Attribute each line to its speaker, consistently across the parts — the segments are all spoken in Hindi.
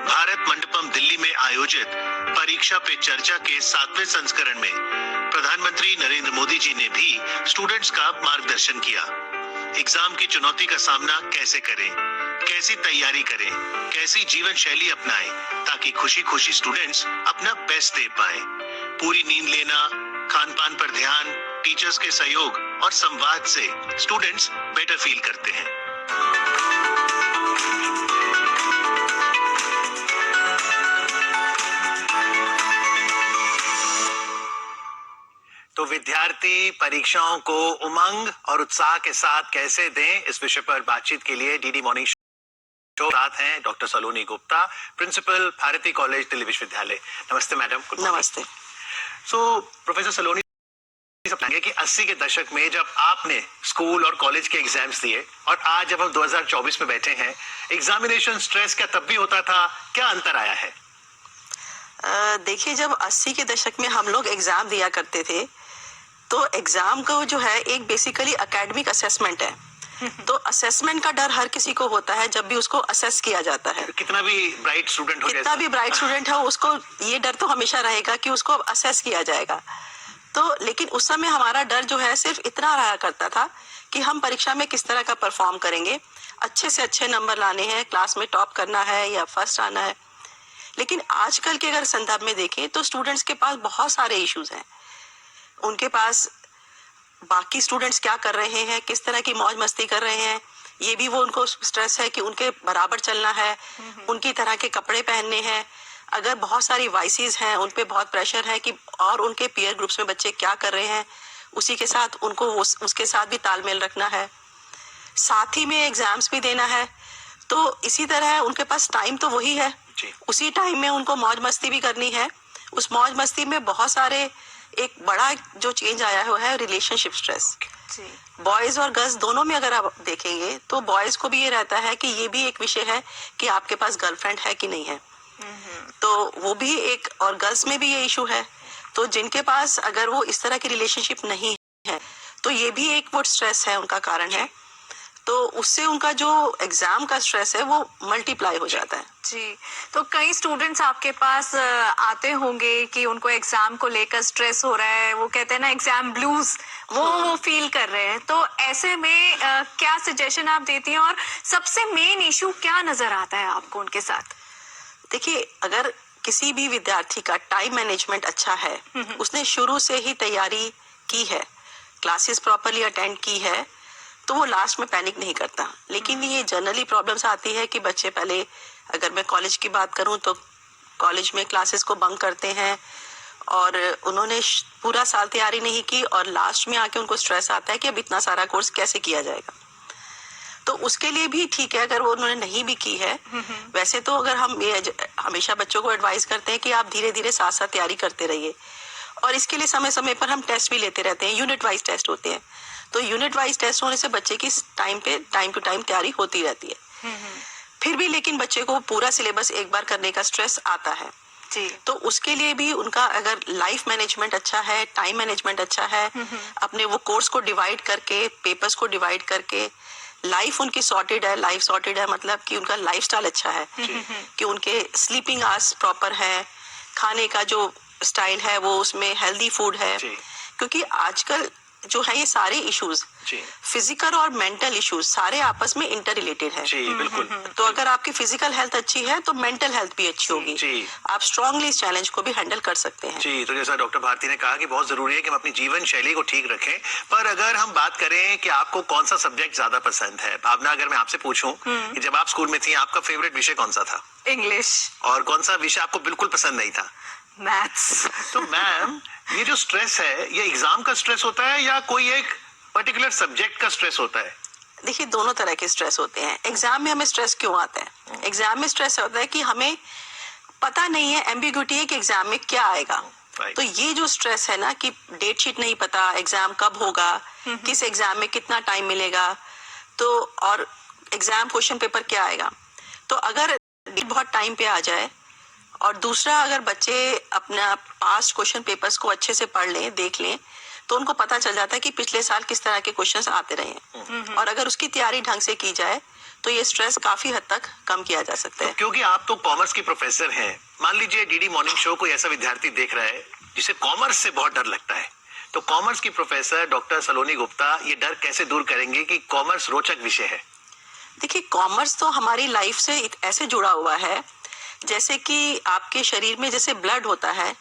Speaker 1: भारत मंडपम दिल्ली में आयोजित परीक्षा पे चर्चा के 7वें संस्करण में प्रधानमंत्री नरेंद्र मोदी जी ने भी स्टूडेंट्स का मार्गदर्शन किया। एग्जाम की चुनौती का सामना कैसे करें, कैसी तैयारी करें, कैसी जीवन शैली अपनाएं ताकि खुशी खुशी स्टूडेंट्स अपना बेस्ट दे पाएं। पूरी नींद लेना, खान पान पर ध्यान, टीचर्स के सहयोग और संवाद से स्टूडेंट्स बेटर फील करते हैं। तो विद्यार्थी परीक्षाओं को उमंग और उत्साह के साथ कैसे दें, इस विषय पर बातचीत के लिए डीडी मॉर्निंग शो साथ हैं डॉक्टर सलोनी गुप्ता, प्रिंसिपल भारती कॉलेज दिल्ली विश्वविद्यालय। नमस्ते मैडम।
Speaker 2: नमस्ते।
Speaker 1: प्रोफेसर सलोनी, कि 80 के दशक में जब आपने स्कूल और कॉलेज के एग्जाम्स दिए और आज जब हम 2024 में बैठे हैं, एग्जामिनेशन स्ट्रेस क्या तब भी होता था, क्या अंतर आया है?
Speaker 2: देखिए, जब 80 के दशक में हम लोग एग्जाम दिया करते थे तो एग्जाम को जो है एक बेसिकली एकेडमिक असेसमेंट है। तो असेसमेंट का डर हर किसी को होता है जब भी उसको असेस किया जाता है।
Speaker 1: कितना भी ब्राइट स्टूडेंट हो,
Speaker 2: कितना भी ब्राइट स्टूडेंट हो, उसको ये डर तो हमेशा रहेगा कि उसको असेस किया जाएगा। तो लेकिन उस समय हमारा डर जो है सिर्फ इतना रहा करता था कि हम परीक्षा में किस तरह का परफॉर्म करेंगे, अच्छे से अच्छे नंबर लाने हैं, क्लास में टॉप करना है या फर्स्ट आना है। लेकिन आजकल के अगर संदर्भ में देखें तो स्टूडेंट्स के पास बहुत सारे इश्यूज हैं। उनके पास बाकी स्टूडेंट्स क्या कर रहे हैं, किस तरह की मौज मस्ती कर रहे हैं, ये भी वो उनको स्ट्रेस है कि उनके बराबर चलना है, उनकी तरह के कपड़े पहनने हैं। अगर बहुत सारी वाइसेस हैं, उन पे बहुत प्रेशर है कि और उनके पीयर ग्रुप्स में बच्चे क्या कर रहे हैं, उसी के साथ उनको उसके साथ भी तालमेल रखना है, साथ ही में एग्जाम्स भी देना है। तो इसी तरह उनके पास टाइम तो वही है, उसी टाइम में उनको मौज मस्ती भी करनी है। उस मौज मस्ती में बहुत सारे एक बड़ा जो चेंज आया है रिलेशनशिप स्ट्रेस। बॉयज और गर्ल्स दोनों में अगर आप देखेंगे तो बॉयज को भी ये रहता है कि ये भी एक विषय है कि आपके पास गर्लफ्रेंड है कि नहीं है। तो वो भी एक, और गर्ल्स में भी ये इशू है। तो जिनके पास अगर वो इस तरह की रिलेशनशिप नहीं है तो ये भी एक वो स्ट्रेस है, उनका कारण है। तो उससे उनका जो एग्जाम का स्ट्रेस है वो मल्टीप्लाई हो जाता है।
Speaker 3: जी, तो कई स्टूडेंट्स आपके पास आते होंगे कि उनको एग्जाम को लेकर स्ट्रेस हो रहा है, वो कहते हैं ना एग्जाम ब्लूज, वो फील कर रहे हैं। तो ऐसे में क्या सजेशन आप देती हैं और सबसे मेन इशू क्या नजर आता है आपको उनके साथ?
Speaker 2: देखिए, अगर किसी भी विद्यार्थी का टाइम मैनेजमेंट अच्छा है, उसने शुरू से ही तैयारी की है, क्लासेस प्रॉपरली अटेंड की है, तो वो लास्ट में पैनिक नहीं करता। लेकिन ये जनरली प्रॉब्लम्स आती है कि बच्चे पहले, अगर मैं कॉलेज की बात करूं तो कॉलेज में क्लासेस को बंक करते हैं और उन्होंने पूरा साल तैयारी नहीं की और लास्ट में आके उनको स्ट्रेस आता है कि अब इतना सारा कोर्स कैसे किया जाएगा। तो उसके लिए भी ठीक है अगर वो उन्होंने नहीं भी की है। वैसे तो अगर हम ये हमेशा बच्चों को एडवाइस करते हैं कि आप धीरे धीरे साथ साथ तैयारी करते रहिए, और इसके लिए समय समय पर हम टेस्ट भी लेते रहते हैं, यूनिट वाइज टेस्ट होते हैं। तो यूनिट वाइज टेस्ट होने से बच्चे की टाइम टू टाइम तैयारी होती रहती है। फिर भी लेकिन बच्चे को पूरा सिलेबस एक बार करने का स्ट्रेस आता है
Speaker 3: जी।
Speaker 2: तो उसके लिए भी उनका अगर लाइफ मैनेजमेंट अच्छा है, टाइम मैनेजमेंट अच्छा है, अपने वो कोर्स को डिवाइड करके, पेपर्स को डिवाइड करके, लाइफ उनकी सॉर्टेड है। लाइफ सॉर्टेड है मतलब कि उनका लाइफस्टाइल अच्छा है, कि उनके स्लीपिंग आवर्स प्रॉपर है, खाने का जो स्टाइल है वो उसमें हेल्दी फूड है। क्योंकि आजकल जो है ये सारे इश्यूज, फिजिकल और मेंटल इश्यूज सारे आपस में इंटर रिलेटेड है।
Speaker 1: जी, बिल्कुल।
Speaker 2: तो अगर आपकी फिजिकल हेल्थ अच्छी है तो मेंटल हेल्थ भी अच्छी होगी, आप स्ट्रांगली इस चैलेंज को भी हैंडल कर सकते हैं।
Speaker 1: जी, तो जैसा डॉक्टर भारती ने कहा कि बहुत जरूरी है कि हम अपनी जीवन शैली को ठीक रखें। पर अगर हम बात करें कि आपको कौन सा सब्जेक्ट ज्यादा पसंद है, भावना, अगर मैं आपसे पूछूं कि जब आप स्कूल में थी आपका फेवरेट विषय कौन सा था?
Speaker 3: इंग्लिश।
Speaker 1: और कौन सा विषय आपको बिल्कुल पसंद नहीं था?
Speaker 3: मैथ्स।
Speaker 1: तो मैम, ये जो स्ट्रेस है, ये एग्जाम का स्ट्रेस होता है या कोई एक पर्टिकुलर सब्जेक्ट का स्ट्रेस होता है?
Speaker 2: देखिए, दोनों तरह के स्ट्रेस होते हैं। एग्जाम में हमें स्ट्रेस क्यों आता है? एग्जाम में स्ट्रेस होता है कि हमें पता नहीं है, एम्बिग्यूटी है कि एग्जाम में क्या आएगा। तो ये जो स्ट्रेस है ना कि डेट शीट नहीं पता, एग्जाम कब होगा, किस एग्जाम में कितना टाइम मिलेगा, तो और एग्जाम क्वेश्चन पेपर क्या आएगा। तो अगर बहुत टाइम पे आ जाए और दूसरा अगर बच्चे अपना पास्ट क्वेश्चन पेपर्स को अच्छे से पढ़ लें, देख लें, तो उनको पता चल जाता है कि पिछले साल किस तरह के क्वेश्चंस आते रहे हैं, और अगर उसकी तैयारी ढंग से की जाए तो ये स्ट्रेस काफी हद तक कम किया जा सकता है।
Speaker 1: क्योंकि आप तो कॉमर्स की प्रोफेसर हैं, मान लीजिए डीडी मॉर्निंग शो कोई ऐसा विद्यार्थी देख रहा है जिसे कॉमर्स से बहुत डर लगता है, तो कॉमर्स की प्रोफेसर डॉक्टर सलोनी गुप्ता ये डर कैसे दूर करेंगे कि कॉमर्स रोचक विषय है?
Speaker 2: देखिए, कॉमर्स तो हमारी लाइफ से ऐसे जुड़ा हुआ है जैसे कि आपके शरीर में जैसे ब्लड होता है,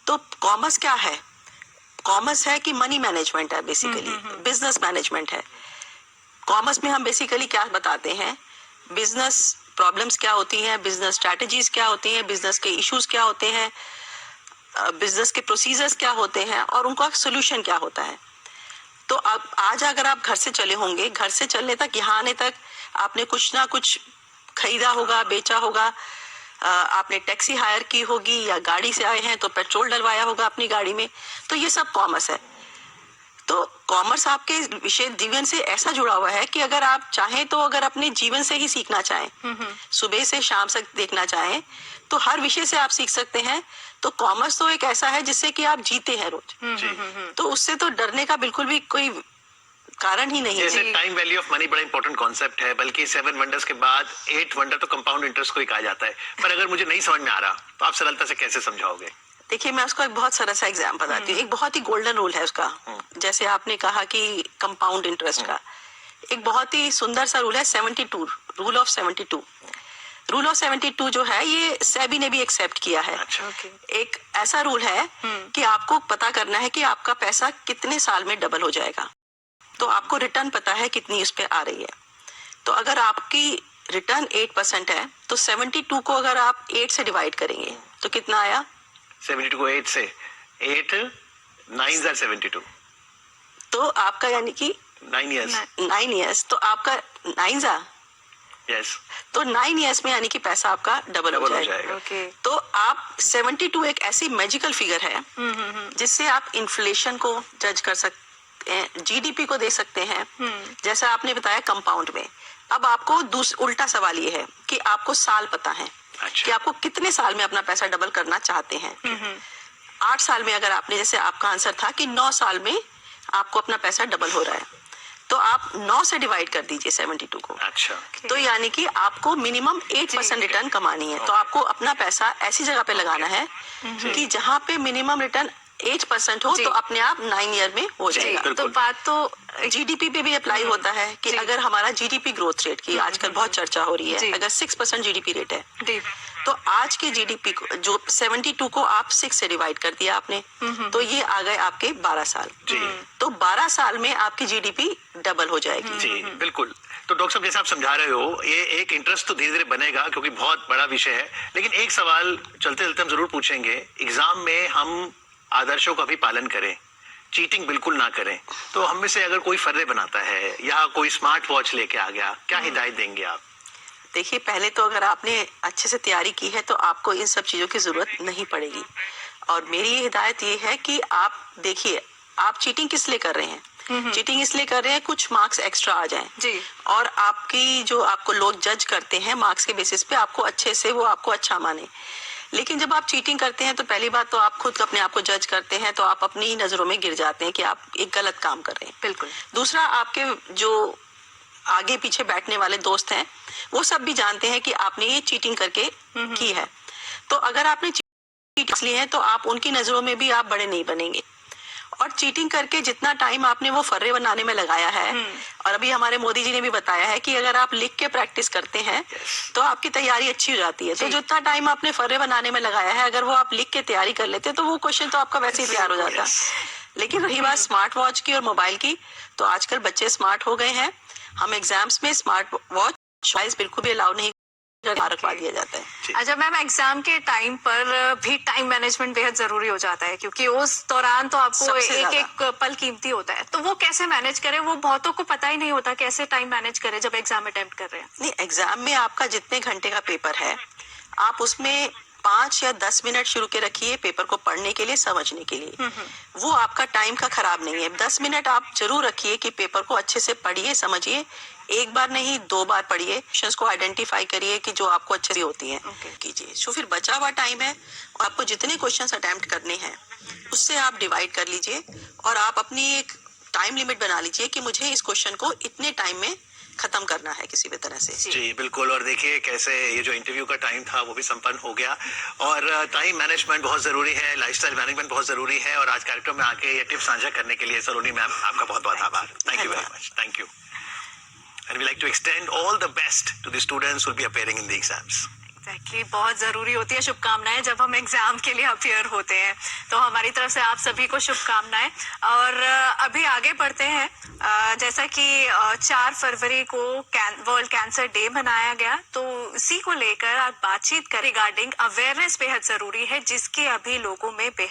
Speaker 2: तो कॉमर्स क्या है? कॉमर्स है कि मनी मैनेजमेंट है, बेसिकली बिजनेस मैनेजमेंट है। कॉमर्स में हम बेसिकली क्या बताते हैं, बिजनेस प्रॉब्लम्स क्या होती हैं, बिजनेस स्ट्रैटेजीज क्या होती हैं, बिजनेस के इश्यूज क्या होते हैं, बिजनेस के प्रोसीजर्स क्या होते हैं और उनका सोल्यूशन क्या होता है। तो अब आज अगर आप घर से चले होंगे, घर से चलने तक, यहाँ आने तक आपने कुछ ना कुछ खरीदा होगा, बेचा होगा, आपने टैक्सी हायर की होगी या गाड़ी से आए हैं तो पेट्रोल डलवाया होगा अपनी गाड़ी में, तो ये सब कॉमर्स है। तो कॉमर्स आपके विषय जीवन से ऐसा जुड़ा हुआ है कि अगर आप चाहें तो अगर अपने जीवन से ही सीखना चाहें, सुबह से शाम तक देखना चाहें, तो हर विषय से आप सीख सकते हैं। तो कॉमर्स तो एक ऐसा है जिससे कि आप जीते हैं रोज, तो उससे तो डरने का बिल्कुल भी कोई कारण ही नहीं है।
Speaker 1: जैसे टाइम वैल्यू ऑफ मनी बड़ा इंपॉर्टेंट कॉन्सेप्ट है, बल्कि 7 वंडर्स के बाद 8 वंडर तो कंपाउंड इंटरेस्ट को ही कहा जाता है। पर अगर मुझे नहीं समझ में आ रहा तो आप सरलता से कैसे समझाओगे?
Speaker 2: देखिए, मैं उसको एक बहुत सरल सा एग्जाम बताती हूँ। एक बहुत ही गोल्डन रूल है उसका, जैसे आपने कहा कि कंपाउंड इंटरेस्ट का एक बहुत ही सुंदर सा रूल है, 72 रूल ऑफ 72। रूल ऑफ 72 जो है ये सेबी ने भी एक्सेप्ट किया है।
Speaker 1: अच्छा,
Speaker 2: एक ऐसा रूल है कि आपको पता करना है कि आपका पैसा कितने साल में डबल हो जाएगा। तो आपको रिटर्न पता है कितनी उस पे आ रही है। तो अगर आपकी रिटर्न 8% है तो 72 को अगर आप 8 से डिवाइड करेंगे तो कितना आया?
Speaker 1: 72 को 8 से 8 9 72,
Speaker 2: तो आपका यानी कि
Speaker 1: 9 इयर्स।
Speaker 2: 9 इयर्स, तो आपका 9 जा,
Speaker 1: यस,
Speaker 2: तो 9 इयर्स में यानी कि पैसा आपका डबल हो जाएगा।
Speaker 3: ओके।
Speaker 2: तो आप 72 एक ऐसी मैजिकल फिगर है जिससे आप इन्फ्लेशन को जज कर सकते हैं, जीडीपी को दे सकते हैं, जैसा आपने बताया कंपाउंड में। अब आपको उल्टा सवाल ये है कि आपको साल पता है कि आपको कितने साल में अपना पैसा डबल करना चाहते हैं। 8 साल में अगर आपने, जैसे आपका आंसर था कि 9 साल में आपको अपना पैसा डबल हो रहा है, तो आप 9 से डिवाइड कर दीजिए 72 को।
Speaker 1: अच्छा,
Speaker 2: तो यानी कि आपको मिनिमम 8% रिटर्न कमानी है। तो आपको अपना पैसा ऐसी जगह पे लगाना है कि जहाँ पे मिनिमम रिटर्न 8% हो, तो अपने आप 9 ईयर में हो जाएगा।
Speaker 3: तो बात तो
Speaker 2: जीडीपी पे भी अप्लाई होता है कि अगर हमारा जीडीपी ग्रोथ रेट की आजकल बहुत चर्चा हो रही है, अगर 6% जीडीपी रेट है तो आज के जीडीपी को जो 72 को आप 6 से डिवाइड कर दिया आपने, तो ये आ गए आपके 12 साल। तो 12 साल में आपकी जीडीपी डबल हो जाएगी।
Speaker 1: जी बिल्कुल। तो डॉक्टर साहब, जैसे आप समझा रहे हो, ये एक इंटरेस्ट तो धीरे धीरे बनेगा क्योंकि बहुत बड़ा विषय है। लेकिन एक सवाल चलते चलते हम जरूर पूछेंगे, एग्जाम में हम आदर्शों का भी पालन करें, चीटिंग बिल्कुल ना करें, तो हम में से अगर कोई फर्रे बनाता है या कोई स्मार्ट वॉच लेके आ गया, क्या हिदायत देंगे आप?
Speaker 2: देखिए, पहले तो अगर आपने अच्छे से तैयारी की है तो आपको इन सब चीजों की जरूरत नहीं पड़ेगी। और मेरी ये हिदायत ये है कि आप देखिए, आप चीटिंग किस लिए कर रहे हैं? चीटिंग इसलिए कर रहे हैं कुछ मार्क्स एक्स्ट्रा आ जाएं
Speaker 3: जी,
Speaker 2: और आपकी जो आपको लोग जज करते हैं मार्क्स के बेसिस पे, आपको अच्छे से वो आपको अच्छा माने। लेकिन जब आप चीटिंग करते हैं तो पहली बात तो आप खुद अपने आप को जज करते हैं, तो आप अपनी ही नजरों में गिर जाते हैं कि आप एक गलत काम कर रहे हैं।
Speaker 3: बिल्कुल।
Speaker 2: दूसरा, आपके जो आगे पीछे बैठने वाले दोस्त हैं वो सब भी जानते हैं कि आपने ये चीटिंग करके की है। तो अगर आपने चीटिंग ली है तो आप उनकी नजरों में भी आप बड़े नहीं बनेंगे। और चीटिंग करके जितना टाइम आपने वो फर्रे बनाने में लगाया है, और अभी हमारे मोदी जी ने भी बताया है कि अगर आप लिख के प्रैक्टिस करते हैं तो आपकी तैयारी अच्छी हो जाती है। तो जितना टाइम आपने फर्रे बनाने में लगाया है, अगर वो आप लिख के तैयारी कर लेते तो वो क्वेश्चन तो आपका वैसे ही तैयार हो जाता। लेकिन रही बात स्मार्ट वॉच की और मोबाइल की, तो आजकल बच्चे स्मार्ट हो गए हैं। हम एग्जाम्स में स्मार्ट वॉच चॉइस बिल्कुल भी अलाउ नहीं रखवा दिया जाता है।
Speaker 3: अच्छा मैम, एग्जाम के टाइम पर भी टाइम मैनेजमेंट बेहद जरूरी हो जाता है, क्योंकि उस दौरान तो आपको एक एक पल कीमती होता है। तो वो कैसे मैनेज करें? वो बहुतों को पता ही नहीं होता कैसे टाइम मैनेज करें जब एग्जाम अटेम्प्ट कर रहे हैं।
Speaker 2: नहीं, एग्जाम में आपका जितने घंटे का पेपर है, आप उसमें 5 या 10 मिनट शुरू के रखिए पेपर को पढ़ने के लिए, समझने के लिए। वो आपका टाइम का खराब नहीं है। 10 मिनट आप जरूर रखिए कि पेपर को अच्छे से पढ़िए, समझिए। एक बार नहीं 2 बार पढ़िए, क्वेश्चंस को आइडेंटिफाई करिए कि जो आपको अच्छे से होती हैं कीजिए। तो फिर बचा हुआ टाइम है, आपको जितने क्वेश्चंस अटेम्प्ट करने हैं उससे आप डिवाइड कर लीजिए और आप अपनी एक टाइम लिमिट बना लीजिए कि मुझे इस क्वेश्चन को इतने टाइम में खत्म करना है किसी भी तरह से।
Speaker 1: जी बिल्कुल। और देखिए कैसे ये जो इंटरव्यू का टाइम था वो भी संपन्न हो गया। और टाइम मैनेजमेंट बहुत जरूरी है, लाइफस्टाइल मैनेजमेंट बहुत जरूरी है। और आज कार्यक्रम में आके ये टिप्स साझा करने के लिए सलोनी मैम आपका बहुत बहुत आभार। Thank you very much. Thank you. And we like to extend all the best to the students who will be appearing in the exams.
Speaker 3: Exactly, बहुत जरूरी होती है शुभकामनाएं जब हम एग्जाम के लिए अपियर होते हैं। तो हमारी तरफ से आप सभी को शुभकामनाएं। और अभी आगे बढ़ते हैं। जैसा कि 4 फरवरी को वर्ल्ड कैंसर डे मनाया गया, तो इसी को लेकर आज बातचीत करें। रिगार्डिंग अवेयरनेस बेहद जरूरी है, जिसकी अभी लोगों में बेहद